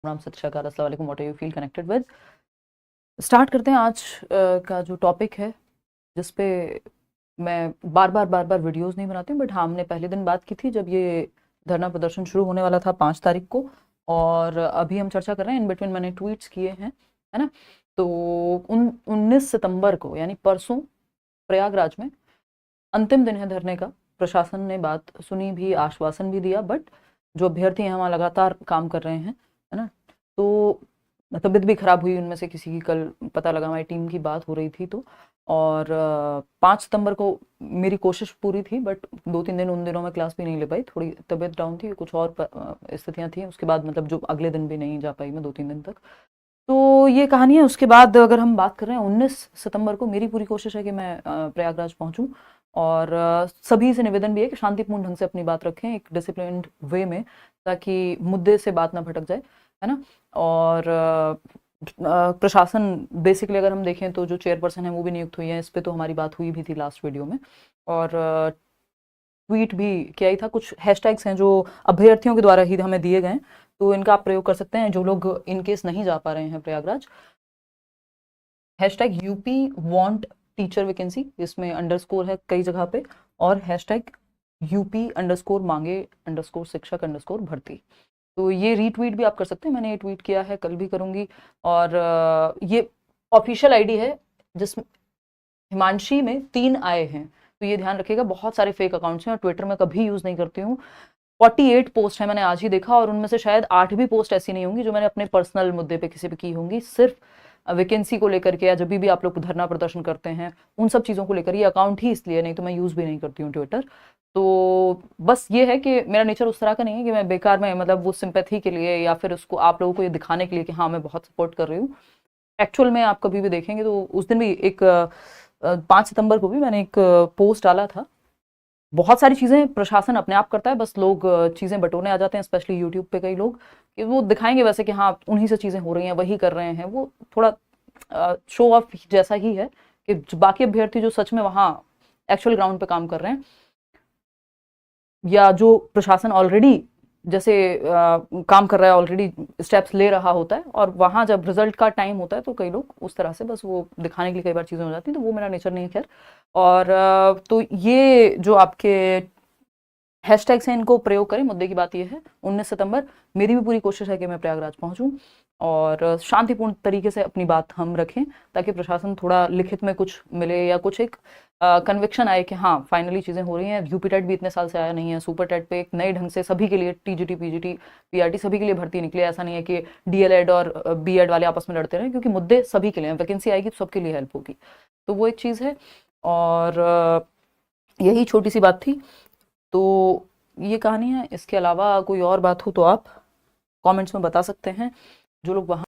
राम सत श्रीकाल अस्सलाम वालेकुम। What you feel connected with. Start करते हैं आज का जो टॉपिक है, जिस पे मैं बार बार वीडियोस नहीं बनाती हूँ, बट हाँ, हमने पहले दिन बात की थी जब ये धरना प्रदर्शन शुरू होने वाला था 5 तारीख को, और अभी हम चर्चा कर रहे हैं। इन बिटवीन मैंने ट्वीट्स किए हैं, है ना। तो 19 सितंबर को यानी परसों प्रयागराज में अंतिम दिन है धरने का। प्रशासन ने बात सुनी भी, आश्वासन भी दिया, बट जो अभ्यर्थी हैं वहाँ लगातार काम कर रहे हैं, है ना। तो तबीयत भी खराब हुई उनमें से किसी की, कल पता लगा हमारी टीम की बात हो रही थी तो। और 5 सितंबर को मेरी कोशिश पूरी थी, बट 2-3 दिन उन दिनों में क्लास भी नहीं ले पाई, थोड़ी तबीयत डाउन थी, कुछ और स्थितियाँ थी। उसके बाद मतलब जो अगले दिन भी नहीं जा पाई मैं 2-3 दिन तक। तो ये कहानी है। उसके बाद अगर हम बात कर रहे हैं 19 सितंबर को, मेरी पूरी कोशिश है कि मैं प्रयागराज पहुंचूं, और सभी से निवेदन भी है कि शांतिपूर्ण ढंग से अपनी बात रखें, एक डिसिप्लिन्ड वे में, ताकि मुद्दे से बात ना भटक जाए, है ना। और प्रशासन बेसिकली अगर हम देखें तो जो चेयरपर्सन है वो भी नियुक्त हुई है। इस पे तो हमारी बात हुई भी थी लास्ट वीडियो में, और ट्वीट भी किया ही था। कुछ हैशटैग्स हैं जो अभ्यर्थियों के द्वारा ही हमें दिए गए, तो इनका आप प्रयोग कर सकते हैं जो लोग इनकेस नहीं जा पा रहे हैं Prayagraj. Hashtag UP want teacher vacancy, इसमें अंडरस्कोर है कई जगह पे, और हैशटैग यूपी अंडरस्कोर मांगे अंडरस्कोर शिक्षक अंडरस्कोर भर्ती। तो ये रीट्वीट भी आप कर सकते हैं, मैंने ये ट्वीट किया है, कल भी करूंगी। और ये ऑफिशियल आईडी है जिसमें हिमांशी में 3 आए हैं, तो ये ध्यान रखिएगा। बहुत सारे फेक अकाउंट्स हैं और ट्विटर में कभी यूज नहीं करती हूँ। 48 पोस्ट है, मैंने आज ही देखा, और उनमें से शायद 8 भी पोस्ट ऐसी नहीं होंगी जो मैंने अपने पर्सनल मुद्दे पे किसी पे की होंगी। सिर्फ वैकेंसी को लेकर के, या जब भी आप लोग धरना प्रदर्शन करते हैं उन सब चीज़ों को लेकर ये अकाउंट ही इसलिए, नहीं तो मैं यूज़ भी नहीं करती हूँ ट्विटर। तो बस ये है कि मेरा नेचर उस तरह का नहीं है कि मैं बेकार में, मतलब वो सिंपैथी के लिए या फिर उसको आप लोगों को ये दिखाने के लिए कि हाँ मैं बहुत सपोर्ट कर रही हूँ। एक्चुअल में आप कभी भी देखेंगे तो उस दिन भी एक 5 सितंबर को भी मैंने एक पोस्ट डाला था। बहुत सारी चीज़ें प्रशासन अपने आप करता है, बस लोग चीज़ें बटोरने आ जाते हैं, स्पेशली यूट्यूब पे कई लोग, कि वो दिखाएंगे वैसे कि हाँ उन्हीं से चीज़ें हो रही हैं, वही कर रहे हैं। वो थोड़ा शो ऑफ जैसा ही है कि बाकी अभ्यर्थी जो सच में वहाँ एक्चुअल ग्राउंड पे काम कर रहे हैं, या जो प्रशासन ऑलरेडी जैसे काम कर रहा है, ऑलरेडी स्टेप्स ले रहा होता है, और वहाँ जब रिजल्ट का टाइम होता है तो कई लोग उस तरह से बस वो दिखाने के लिए कई बार चीज़ें हो जाती हैं, तो वो मेरा नेचर नहीं है खैर। और तो ये जो आपके हैशटैग्स हैं इनको प्रयोग करें। मुद्दे की बात यह है 19 सितंबर मेरी भी पूरी कोशिश है कि मैं प्रयागराज पहुंचूं और शांतिपूर्ण तरीके से अपनी बात हम रखें, ताकि प्रशासन थोड़ा लिखित में कुछ मिले या कुछ एक कन्विक्शन आए कि हाँ फाइनली चीज़ें हो रही हैं। यूपी टेट भी इतने साल से आया नहीं है, सुपर टेट पे एक नए ढंग से सभी के लिए, टीजीटी पीजीटी पीआरटी सभी के लिए भर्ती निकली। ऐसा नहीं है कि डीएलएड और बीएड वाले आपस में लड़ते रहे, क्योंकि मुद्दे सभी के लिए हैं। वैकेंसी आएगी तो सबके लिए हेल्प होगी, तो वो एक चीज़ है। और यही छोटी सी बात थी, तो ये कहानी है। इसके अलावा कोई और बात हो तो आप कमेंट्स में बता सकते हैं। जो लोग वहाँ